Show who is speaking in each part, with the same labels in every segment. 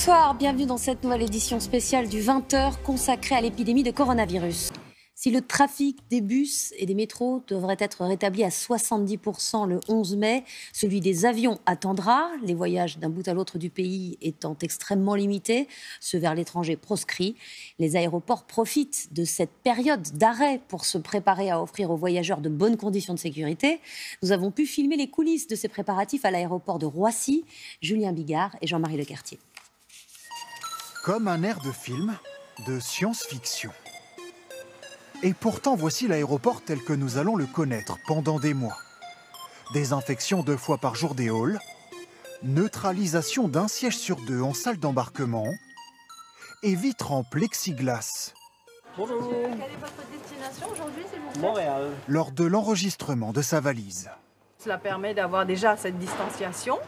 Speaker 1: Bonsoir, bienvenue dans cette nouvelle édition spéciale du 20h consacrée à l'épidémie de coronavirus. Si le trafic des bus et des métros devrait être rétabli à 70% le 11 mai, celui des avions attendra, les voyages d'un bout à l'autre du pays étant extrêmement limités, ceux vers l'étranger proscrits. Les aéroports profitent de cette période d'arrêt pour se préparer à offrir aux voyageurs de bonnes conditions de sécurité. Nous avons pu filmer les coulisses de ces préparatifs à l'aéroport de Roissy. Julien Bigard et Jean-Marie Lecartier.
Speaker 2: Comme un air de film de science-fiction. Et pourtant, voici l'aéroport tel que nous allons le connaître pendant des mois. Désinfection 2 fois par jour des halls, neutralisation d'1 siège sur 2 en salle d'embarquement et vitres en plexiglas.
Speaker 3: Bonjour.
Speaker 4: Quelle est votre destination aujourd'hui, s'il vous plaît?
Speaker 3: Montréal.
Speaker 2: Lors de l'enregistrement de sa valise.
Speaker 4: Cela permet d'avoir déjà cette distanciation,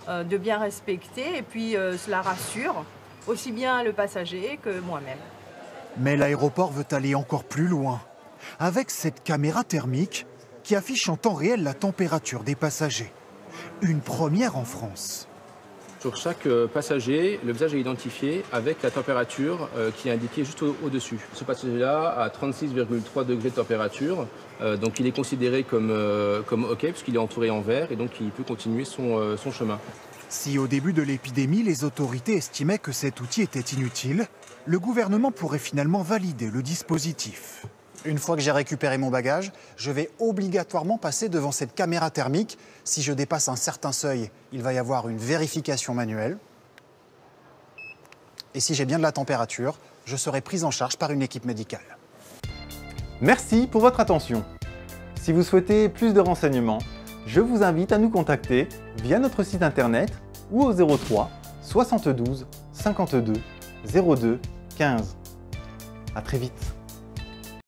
Speaker 4: de bien respecter, et puis cela rassure aussi bien le passager que moi-même.
Speaker 2: Mais l'aéroport veut aller encore plus loin, avec cette caméra thermique qui affiche en temps réel la température des passagers. Une première en France.
Speaker 3: Sur chaque passager, le visage est identifié avec la température qui est indiquée juste au-dessus. Ce passager-là a 36,3 degrés de température, donc il est considéré comme OK puisqu'il est entouré en verre et donc il peut continuer son chemin.
Speaker 2: Si au début de l'épidémie, les autorités estimaient que cet outil était inutile, le gouvernement pourrait finalement valider le dispositif.
Speaker 5: Une fois que j'ai récupéré mon bagage, je vais obligatoirement passer devant cette caméra thermique. Si je dépasse un certain seuil, il va y avoir une vérification manuelle. Et si j'ai bien de la température, je serai pris en charge par une équipe médicale.
Speaker 6: Merci pour votre attention. Si vous souhaitez plus de renseignements, je vous invite à nous contacter via notre site internet ou au 03 72 52 02 15. À très vite.